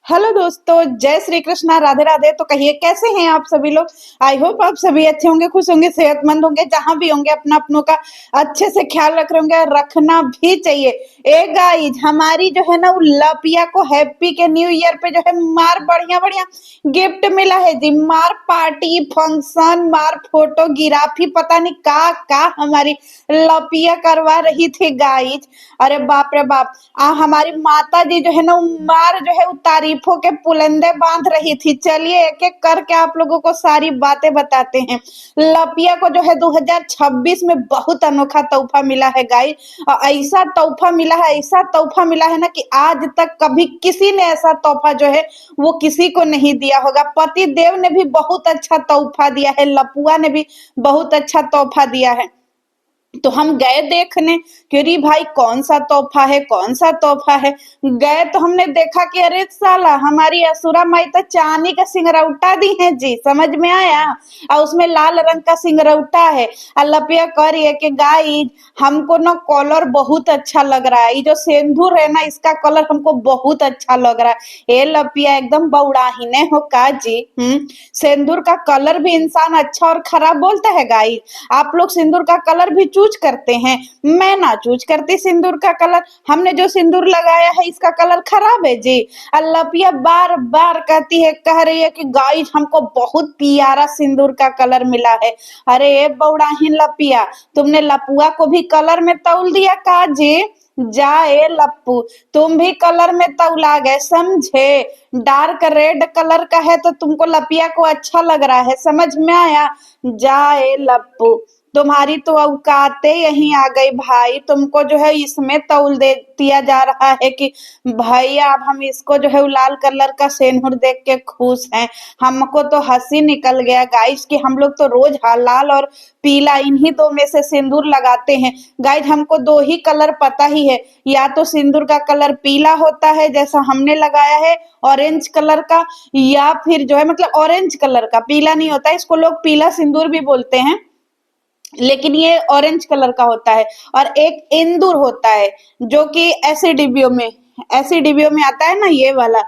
Hello दोस्तों, जय श्री कृष्णा, राधे राधे। तो कहिए कैसे हैं आप सभी लोग। आई होप आप सभी अच्छे होंगे, खुश होंगे, सेहतमंद होंगे। जहां भी होंगे अपना अपनों का अच्छे से ख्याल रख रहे होंगे और रखना भी चाहिए। ए गाइज, हमारी जो है ना वो लपिया को हैप्पी के न्यू ईयर पे जो है मार बढ़िया बढ़िया गिफ्ट मिला है जी। मार पार्टी फंक्शन, मार फोटोग्राफी, पता नहीं का हमारी लपिया करवा रही थी गाइज। अरे बाप रे बाप। हमारी माता जी जो है ना मार जो है वो तारीफों के पुलंदे बांध रही थी। चलिए एक एक करके आप लोगों को सारी बातें बताते हैं। लपिया को जो है 2026 में बहुत अनोखा तोहफा मिला है गाइस। ऐसा तोहफा मिला है, ऐसा तोहफा मिला है ना कि आज तक कभी किसी ने ऐसा तोहफा जो है वो किसी को नहीं दिया होगा। पति देव ने भी बहुत अच्छा तोहफा दिया है, लपुआ ने भी बहुत अच्छा तोहफा दिया है। तो हम गए देखने कि अरे भाई कौन सा तोहफा है, कौन सा तोहफा है। गए तो हमने देखा कि अरे साला हमारी असुरा माई तो चांदी का सिंगरौटा दी है जी, समझ में आया। और उसमें लाल रंग का सिंगरौटा है। और लपिया कह रही है कि गाइज हमको ना कलर बहुत अच्छा लग रहा है, ये जो सिंदूर है ना इसका कलर हमको बहुत अच्छा लग रहा है। ए लपिया एकदम बौड़ाहीने हो का जी। सिंदूर का कलर भी इंसान अच्छा और खराब बोलता है गाइज। आप लोग सिंदूर का कलर भी चूज करते हैं, मैं ना चूज करती सिंदूर का कलर। हमने जो सिंदूर लगाया है इसका कलर खराब है जी। लपिया बार बार कहती है, कह रही है कि गाइस हमको बहुत प्यारा सिंदूर का कलर मिला है। अरे बौड़ाहीन लपिया, तुमने लपुआ को भी कलर में तौल दिया का जी। जाए लप्पू, तुम भी कलर में तौला गए, समझे। डार्क रेड कलर का है तो तुमको लपिया को अच्छा लग रहा है, समझ में आया। जाए लप्पू, तुम्हारी तो औकाते यहीं आ गई भाई। तुमको जो है इसमें तौल दे दिया जा रहा है कि भैया अब हम इसको जो है लाल कलर का सेनुर देख के खुश हैं। हमको तो हंसी निकल गया गाइस कि हम लोग तो रोज लाल और पीला इन्हीं दो में से सिंदूर लगाते हैं। गाइस हमको दो ही कलर पता ही है, या तो सिंदूर का कलर पीला होता है जैसा हमने लगाया है ऑरेंज कलर का, या फिर जो है मतलब ऑरेंज कलर का, पीला नहीं होता है। इसको लोग पीला सिंदूर भी बोलते हैं, लेकिन ये ऑरेंज कलर का होता है। और एक इंदूर होता है जो कि ऐसे डिब्बियों में, ऐसे डिब्बियों में आता है ना ये वाला।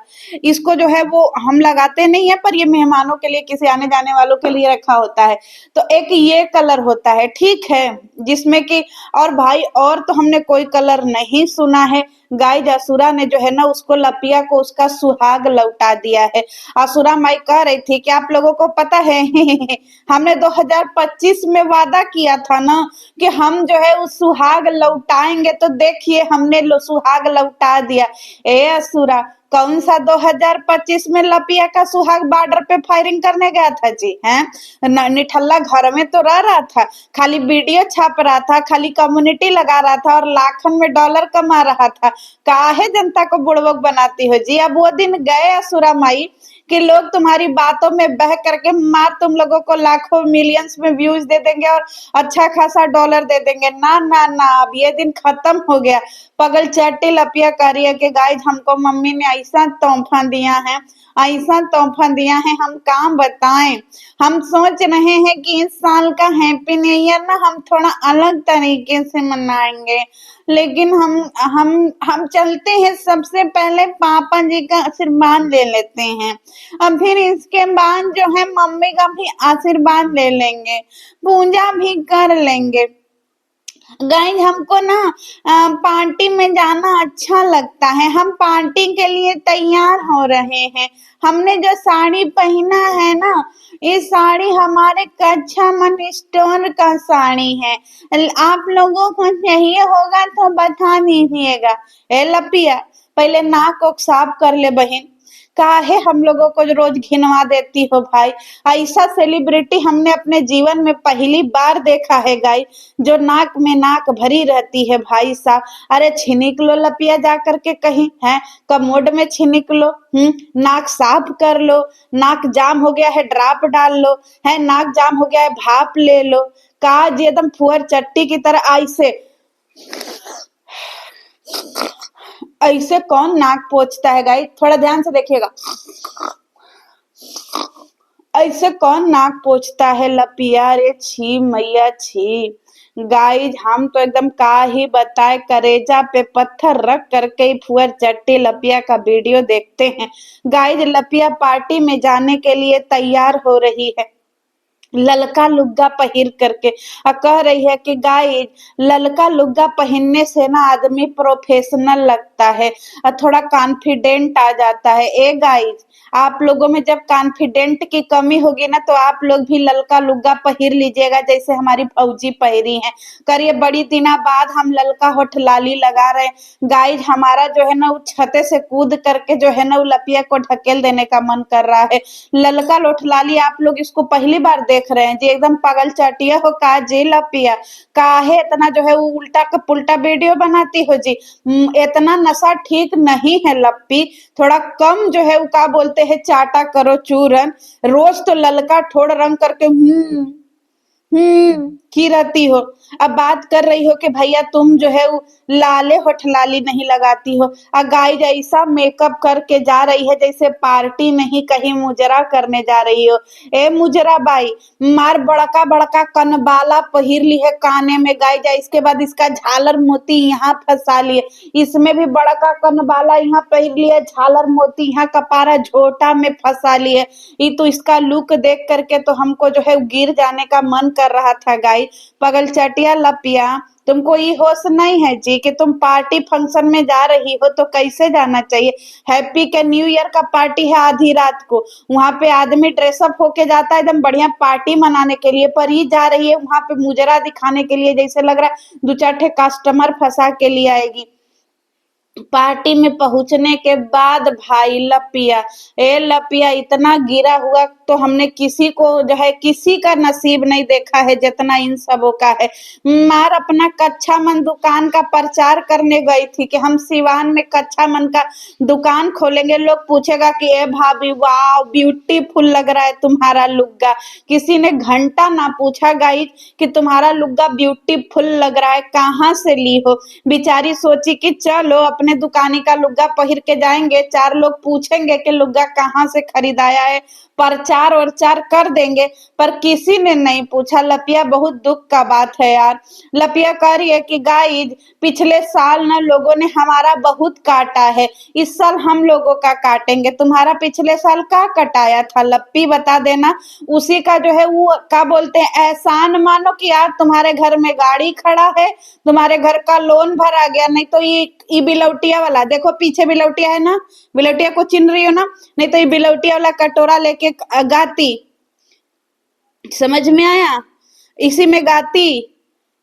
इसको जो है वो हम लगाते नहीं है, पर ये मेहमानों के लिए, किसी आने जाने वालों के लिए रखा होता है। तो एक ये कलर होता है, ठीक है, जिसमें कि और भाई और तो हमने कोई कलर नहीं सुना है। गाय असुरा ने जो है ना उसको लपिया को उसका सुहाग लौटा दिया है। असुरा माई कह रही थी कि आप लोगों को पता है हमने 2025 में वादा किया था ना कि हम जो है उस सुहाग लौटाएंगे, तो देखिए हमने सुहाग लौटा दिया। ए असुरा, कौन सा 2025 में लपिया का सुहाग बॉर्डर पे फायरिंग करने गया था जी। हैं निठल्ला घर में तो रह रहा था, खाली वीडियो छाप रहा था, खाली कम्युनिटी लगा रहा था और लाखन में डॉलर कमा रहा था। काहे जनता को बुड़बक बनाती हो जी। अब वो दिन गए असुरा माई कि लोग तुम्हारी बातों में बह करके मार तुम लोगों को लाखों मिलियंस में व्यूज दे देंगे और अच्छा खासा डॉलर दे देंगे। ना ना ना, अब ये दिन खत्म हो गया। पगल चट्टी लपिया कह रही है कि गाइस हमको मम्मी ने ऐसा तोहफा दिया है, ऐसा तोहफा दिया है, हम काम बताएं। हम सोच रहे हैं कि इस साल का हैप्पी न्यू ईयर ना हम थोड़ा अलग तरीके से मनाएंगे, लेकिन हम चलते हैं, सबसे पहले पापा जी का आशीर्वाद ले लेते हैं और फिर इसके बाद जो है मम्मी का भी आशीर्वाद ले लेंगे, पूजा भी कर लेंगे। गाइस हमको ना पार्टी में जाना अच्छा लगता है, हम पार्टी के लिए तैयार हो रहे हैं। हमने जो साड़ी पहना है ना, ये साड़ी हमारे कच्चा मन स्टोर का साड़ी है। आप लोगों को चाहिए होगा तो बता दीजिएगा। ए लपिया, पहले नाक को साफ कर ले बहन। काहे हम लोगों को रोज घिनवा देती हो भाई। ऐसा सेलिब्रिटी हमने अपने जीवन में पहली बार देखा है गाई, जो नाक में नाक भरी रहती है भाई साहब। अरे छिनिक लो लपिया जा करके कहीं है, कमोड में छिनिक लो। नाक साफ कर लो। नाक जाम हो गया है ड्रॉप डाल लो, है नाक जाम हो गया है भाप ले लो। काज एकदम फुअर चट्टी की तरह ऐसे ऐसे कौन नाक पोंछता है गाइस, थोड़ा ध्यान से देखिएगा। ऐसे कौन नाक पोंछता है लपिया, रे छी मैया छी। गाइज हम तो एकदम का ही बताए, करेजा पे पत्थर रख करके ही फुअर चट्टी लपिया का वीडियो देखते हैं। गाइज लपिया पार्टी में जाने के लिए तैयार हो रही है, ललका लुग्गा पहिर करके, और कह रही है कि गाइज ललका लुग्गा पहनने से ना आदमी प्रोफेशनल लगता है और थोड़ा कॉन्फिडेंट आ जाता है। ए गाइज, आप लोगों में जब कॉन्फिडेंट की कमी होगी ना तो आप लोग भी ललका लुग्गा पहिर लीजिएगा, जैसे हमारी फौजी पहरी हैं। करिए, बड़ी दिना बाद हम ललका होठ लाली लगा रहे हैं। गाइज हमारा जो है ना वो छते से कूद करके जो है ना वो लपिया को ढकेल देने का मन कर रहा है। ललका लोठ लाली आप लोग इसको पहली बार देख रहे हैं जी, एकदम पागल चटिया हो का जी लपिया, काहे इतना जो है वो उल्टा का पुल्टा वीडियो बनाती हो जी। इतना नशा ठीक नहीं है लप्पी, थोड़ा कम जो है वो का बोलते हैं चाटा करो चूरन, रोज तो ललका ठोड़ रंग करके की रहती हो। अब बात कर रही हो कि भैया तुम जो है वो लाले होठ लाली नहीं लगाती हो, और गाइज ऐसा मेकअप करके जा रही है जैसे पार्टी नहीं कहीं मुजरा करने जा रही हो। ए मुजरा बाई, मार बड़का बड़का कनबाला पहिर ली है काने में गाइज, इसके बाद इसका झालर मोती यहाँ फंसा लिए, इसमें भी बड़का कनबाला यहाँ पहिर लिया, झालर मोती यहाँ कपारा झोटा में फंसा लिए। ये तो इसका लुक देख करके तो हमको जो है गिर जाने का मन कर रहा था गाइज। पगल चटिया लपिया, तुमको ये होश नहीं है जी कि तुम पार्टी फंक्शन में जा रही हो तो कैसे जाना चाहिए। हैप्पी के न्यू ईयर का पार्टी है आधी रात को, वहां पे आदमी ड्रेसअप होके जाता है एकदम बढ़िया पार्टी मनाने के लिए, पर ये जा रही है वहां पे मुजरा दिखाने के लिए, जैसे लग रहा है दो चार ठे कस्टमर फंसा के लिए आएगी। पार्टी में पहुंचने के बाद भाई लपिया, ए लपिया इतना गिरा हुआ तो हमने किसी को जो है किसी का नसीब नहीं देखा है जितना इन सबों का है। मार अपना कच्चा मन दुकान का प्रचार करने गई थी कि हम सिवान में कच्चा मन का दुकान खोलेंगे, लोग पूछेगा कि ए भाभी वाह ब्यूटीफुल लग रहा है तुम्हारा लुग्गा। किसी ने घंटा ना पूछा गाइज कि तुम्हारा लुग्गा ब्यूटीफुल लग रहा है कहाँ से ली हो। बेचारी सोची कि चलो अपने दुकानी का लुग्गा पहिर के जाएंगे, चार लोग पूछेंगे कि लुग्गा कहाँ से खरीदाया है, प्रचार और चार कर देंगे, पर किसी ने नहीं पूछा। लपिया बहुत दुख का बात है यार। लपिया कह रही है कि गाइज पिछले साल ना लोगों ने हमारा बहुत काटा है, इस साल हम लोगों का काटेंगे। तुम्हारा पिछले साल का कटाया था लप्पी बता देना, उसी का जो है वो क्या बोलते हैं एहसान मानो कि यार तुम्हारे घर में गाड़ी खड़ा है, तुम्हारे घर का लोन भरा गया, नहीं तो ये बिलौटिया वाला देखो पीछे बिलौटिया है ना, बिलौटिया को चिन्ह रही हो ना, नहीं तो ये बिलौटिया वाला कटोरा लेके गाती, समझ में आया, इसी में गाती।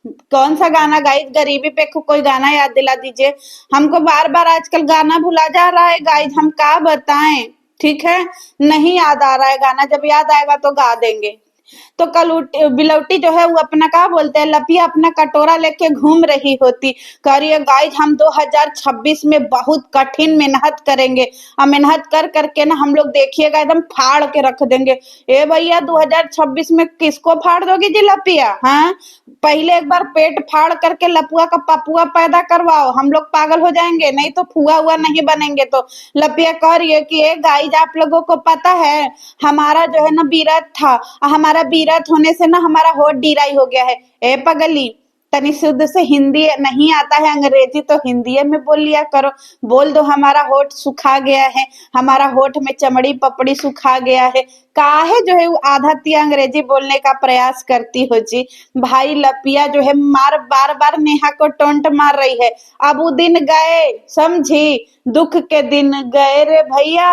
कौन सा गाना गाइज, गरीबी पे कोई गाना याद दिला दीजिए हमको, बार बार आजकल गाना भुला जा रहा है गाइज, हम क्या बताएं। ठीक है, नहीं याद आ रहा है गाना, जब याद आएगा तो गा देंगे। तो कल बिलौटी जो है वो अपना क्या बोलते हैं लपिया अपना कटोरा लेके घूम रही होती, कह रही है गाइज हम 2026 में बहुत कठिन मेहनत करेंगे, और मेहनत कर करके ना हम लोग देखिएगा एकदम फाड़ के रख देंगे। ए भैया 2026 में किसको फाड़ दोगी जी लपिया, हाँ पहले एक बार पेट फाड़ करके लपुआ का पपुआ पैदा करवाओ, हम लोग पागल हो जाएंगे, नहीं तो फुआ हुआ नहीं बनेंगे। तो लपिया कह रही है कि ए गाइज आप लोगों को पता है हमारा जो है ना बीरत था, हमारा बीरत होने से ना हमारा होठ डीराई हो गया है। ए पगली, तनी शुद्ध से हिंदी नहीं आता है, अंग्रेजी तो हिंदी में बोल लिया करो, बोल दो हमारा होठ सुखा गया है, हमारा होठ में चमड़ी पपड़ी सुखा गया है, काहे जो है वो आधा तिया अंग्रेजी बोलने का प्रयास करती हो जी। भाई लपिया जो है मार बार बार नेहा को टोंट मार रही है, अब वो दिन गए समझी, दुख के दिन गए रे भैया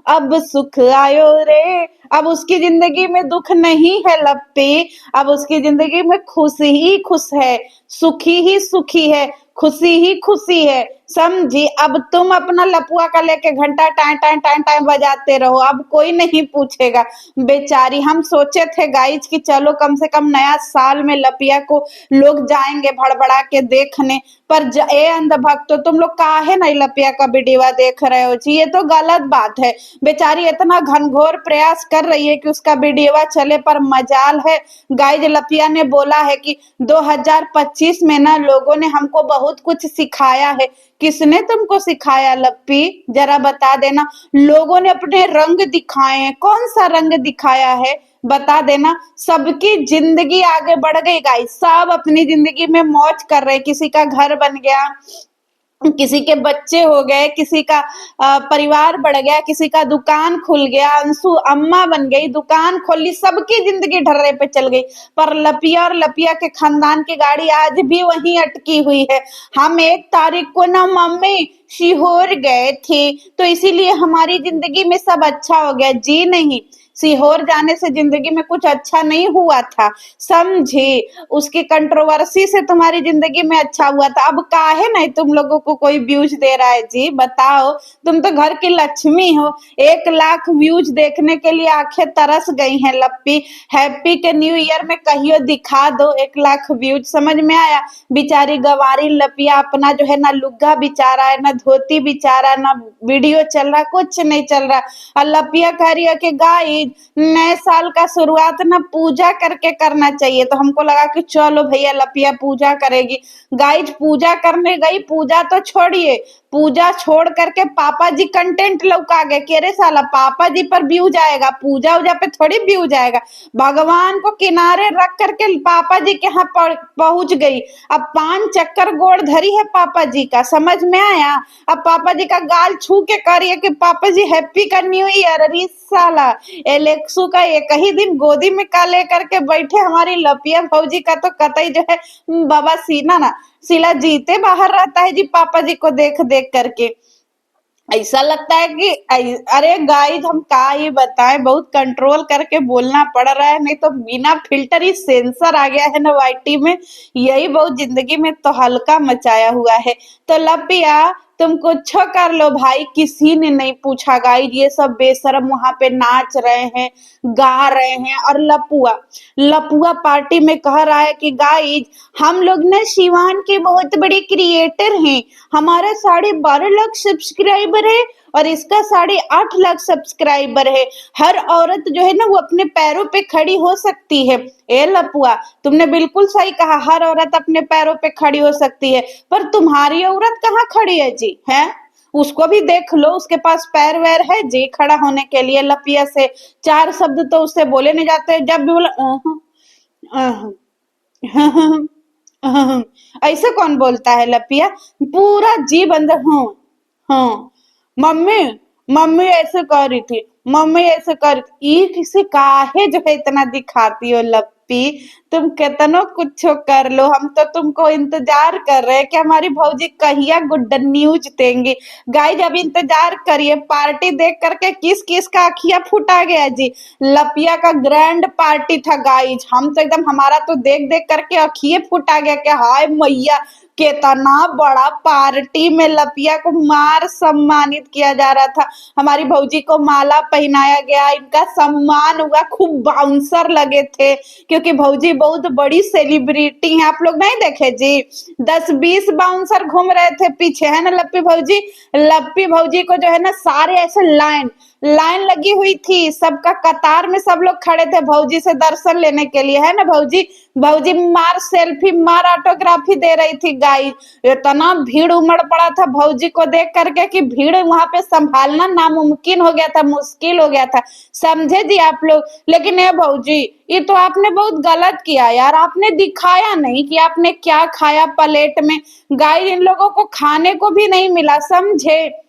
अब सुख आयो रे, अब उसकी जिंदगी में दुख नहीं है लप्पी, अब उसकी जिंदगी में खुशी ही खुश है, सुखी ही सुखी है, खुशी ही खुशी है, समझी। अब तुम अपना लपुआ का लेके घंटा टाइम टाइम टाइम टाइम बजाते रहो, अब कोई नहीं पूछेगा। बेचारी, हम सोचे थे गाइज कि चलो कम से कम नया साल में लपिया को लोग जाएंगे भड़बड़ा के देखने, पर ए अंधभक्त तो तुम लोग काहे नहीं लपिया का वीडियो देख रहे हो जी, ये तो गलत बात है। बेचारी इतना घनघोर प्रयास कर रही है कि उसका वीडियो चले, पर मजाल है गाइज लपिया ने बोला है कि 2025 में ना लोगों ने हमको बहुत कुछ सिखाया है किसने तुमको सिखाया लप्पी? जरा बता देना। लोगों ने अपने रंग दिखाए हैं, कौन सा रंग दिखाया है बता देना। सबकी जिंदगी आगे बढ़ गई गाइस, सब अपनी जिंदगी में मौज कर रहे, किसी का घर बन गया, किसी के बच्चे हो गए, किसी का परिवार बढ़ गया, किसी का दुकान खुल गया, अंशु अम्मा बन गई, दुकान खोल ली, सबकी जिंदगी ढर्रे पे चल गई। पर लपिया और लपिया के खानदान की गाड़ी आज भी वहीं अटकी हुई है। हम 1 तारीख को ना मम्मी सीहोर गए थे, तो इसीलिए हमारी जिंदगी में सब अच्छा हो गया। जी नहीं, सीहोर जाने से जिंदगी में कुछ अच्छा नहीं हुआ था, समझे? उसकी कंट्रोवर्सी से तुम्हारी जिंदगी में अच्छा हुआ था। अब काहे नहीं तुम लोगों को कोई व्यूज दे रहा है जी, बताओ। तुम तो घर की लक्ष्मी हो। 1 लाख व्यूज देखने के लिए आंखें तरस गई हैं लप्पी। हैप्पी के न्यू ईयर में कहियो दिखा दो 1 लाख व्यूज, समझ में आया? बेचारी गवारी लपिया अपना जो है ना लुग्गा बिचा रहा है, ना धोती बिचा रहा है, ना वीडियो चल रहा, कुछ नहीं चल रहा। और लपिया कह रही है कि गाइस नए साल का शुरुआत ना पूजा करके करना चाहिए, तो हमको लगा कि चलो भैया लपिया पूजा करेगी। गाइज पूजा करने गई, पूजा तो छोड़िए, पूजा छोड़ करके पापा जी कंटेंट लौका गए कि अरे साला पापा जी पर व्यू जाएगा, पूजा उजा पे थोड़ी व्यू जाएगा। भगवान को किनारे रख करके पापा जी के यहाँ पहुंच गई। अब 5 चक्कर गोड़ धरी है पापा जी का, समझ में आया? अब पापा जी का गाल छू के करिए कि पापा जी हैप्पी का न्यू ईयर। अरे साला एलेक्सू का एक ही दिन गोदी में का लेकर के बैठे हमारी लपिया भौजी का तो कतई जो है बाबा सीना ना सिला जीते बाहर रहता है जी, पापा जी को देख देख करके। ऐसा लगता है कि अरे गाइज हम का ही बताएं, बहुत कंट्रोल करके बोलना पड़ रहा है, नहीं तो बिना फिल्टर ही सेंसर आ गया है ना वाईटी में, यही बहुत जिंदगी में तो हल्का मचाया हुआ है। तो लपिया तुम कुछ कर लो भाई, किसी ने नहीं पूछा। गाइज ये सब बेशरम वहां पे नाच रहे हैं, गा रहे हैं, और लपुआ लपुआ पार्टी में कह रहा है कि गाइज हम लोग ना शिवान के बहुत बड़े क्रिएटर हैं, हमारा 12.5 लाख सब्सक्राइबर है और इसका 8.5 लाख सब्सक्राइबर है। हर औरत जो है ना वो अपने पैरों पे खड़ी हो सकती है। ए लपुआ तुमने बिल्कुल सही कहा, हर औरत अपने पैरों पे खड़ी हो सकती है, पर तुम्हारी औरत कहाँ खड़ी है जी? है उसको भी देख लो, उसके पास पैर वैर है जी खड़ा होने के लिए? लपिया से 4 शब्द तो उससे बोले नहीं जाते, जब भी बोला ऐसे कौन बोलता है लपिया? पूरा जी अंदर हाँ हाँ। मम्मी मम्मी ऐसे कर रही थी, मम्मी ऐसे कर रही थी। ये किसे काहे जो है इतना दिखाती हो लप्पी? तुम कितनो कुछ कर लो, हम तो तुमको इंतजार कर रहे हैं कि हमारी भौजी कहिया गुड न्यूज देंगी। गाइज अब इंतजार करिए, पार्टी देख करके किस किस का अखिया फूटा गया जी। लपिया का ग्रैंड पार्टी था गाइज, हम तो एकदम हमारा तो देख देख करके अखिए फूटा गया कि हाय मैया कितना बड़ा पार्टी में लपिया को मार सम्मानित किया जा रहा था। हमारी भौजी को माला पहनाया गया, इनका सम्मान हुआ, खूब बाउंसर लगे थे क्योंकि भौजी बहुत बड़ी सेलिब्रिटी हैं। आप लोग नहीं देखे जी, 10-20 बाउंसर घूम रहे थे पीछे, है ना लप्पी भौजी? लप्पी भौजी को जो है ना सारे ऐसे लाइन लाइन लगी हुई थी, सबका कतार में सब लोग खड़े थे भौजी से दर्शन लेने के लिए, है ना भौजी? भौजी मार सेल्फी मार ऑटोग्राफी दे रही थी गाइस। इतना भीड़ उमड़ पड़ा था भौजी को देख करके कि भीड़ वहां पे संभालना नामुमकिन हो गया था, मुश्किल हो गया था, समझे जी आप लोग? लेकिन ये भौजी ये तो आपने बहुत गलत किया यार, आपने दिखाया नहीं कि आपने क्या खाया प्लेट में। गाइस इन लोगों को खाने को भी नहीं मिला, समझे?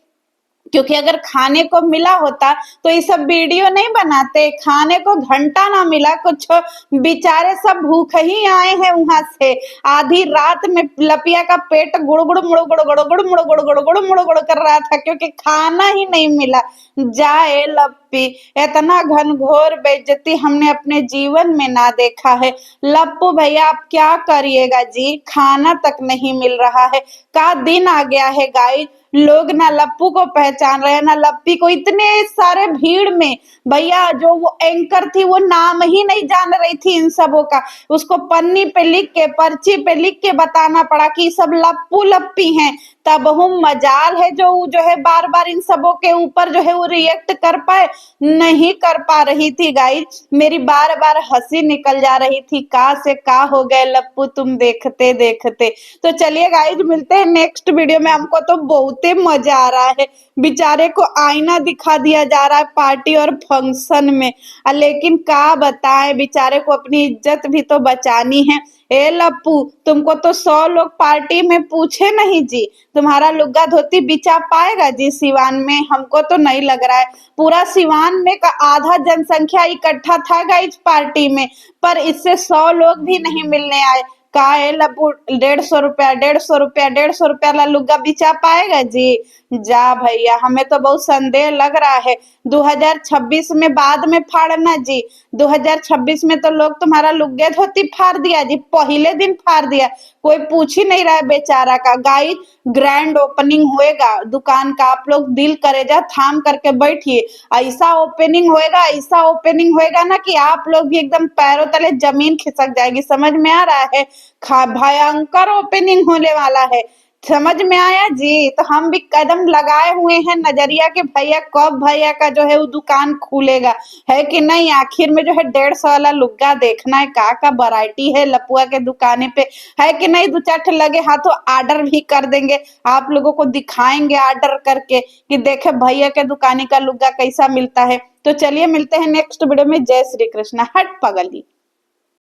क्योंकि अगर खाने को मिला होता तो ये सब वीडियो नहीं बनाते। खाने को घंटा ना मिला, कुछ बेचारे सब भूख ही आए हैं वहां से। आधी रात में लपिया का पेट गुड़गुड़ मुड़गुड़ गुड़गुड़ मुड़गुड़ गुड़गुड़ मुड़गुड़ कर रहा था क्योंकि खाना ही नहीं मिला। जाए लप्पी, इतना घनघोर बेइज्जती हमने अपने जीवन में ना देखा है। लप्पू भैया आप क्या करिएगा जी, खाना तक नहीं मिल रहा है। का दिन आ गया है गाइस, लोग ना लप्पू को पहचान रहे हैं ना लप्पी को। इतने सारे भीड़ में भैया जो वो एंकर थी वो नाम ही नहीं जान रही थी इन सबों का, उसको पन्नी पे लिख के पर्ची पे लिख के बताना पड़ा कि सब लप्पू लप्पी हैं, तब हम मजाल है जो है बार बार इन सबों के ऊपर जो है वो रिएक्ट कर पाए, नहीं कर पा रही थी गाइज। मेरी बार बार हंसी निकल जा रही थी, का से का हो गए लप्पू तुम देखते देखते। तो चलिए गाइज मिलते हैं नेक्स्ट वीडियो में। हमको तो बहुत ही मजा आ रहा है, बेचारे को आईना दिखा दिया जा रहा है पार्टी और फंक्शन में। लेकिन का बताएं, बेचारे को अपनी इज्जत भी तो बचानी है। ए लप्पू, तुमको तो 100 लोग पार्टी में पूछे नहीं जी, तुम्हारा लुग्गा धोती बिचा पाएगा जी सिवान में? हमको तो नहीं लग रहा है। पूरा सिवान में का आधा जनसंख्या इकट्ठा था गाइज पार्टी में, पर इससे 100 लोग भी नहीं मिलने आए। का है लप्पू, 150 रुपया 150 रुपया 150 रुपया ला लुग्गा बिचा पाएगा जी? जा भैया, हमें तो बहुत संदेह लग रहा है। 2026 में बाद में फाड़ना जी, 2026 में तो लोग तुम्हारा लुग्गे धोती फाड़ दिया जी, पहले दिन फाड़ दिया, कोई पूछ ही नहीं रहा है बेचारा का। गाइस ग्रैंड ओपनिंग होएगा दुकान का, आप लोग दिल करेजा थाम करके बैठिए। ऐसा ओपनिंग होएगा, ऐसा ओपनिंग होएगा ना कि आप लोग भी एकदम पैरों तले जमीन खिसक जाएगी। समझ में आ रहा है? भयंकर ओपनिंग होने वाला है। समझ में आया जी? तो हम भी कदम लगाए हुए हैं नजरिया के भैया कब भैया का जो है वो दुकान खुलेगा, है कि नहीं? आखिर में जो है 150 वाला लुग्गा देखना है, का वैरायटी है लपुआ के दुकाने पे, है कि नहीं? 2-4 ठे लगे हाथों ऑर्डर भी कर देंगे, आप लोगों को दिखाएंगे ऑर्डर करके कि देखे भैया के दुकाने का लुग्गा कैसा मिलता है। तो चलिए मिलते हैं नेक्स्ट वीडियो में। जय श्री कृष्णा। हट पगली।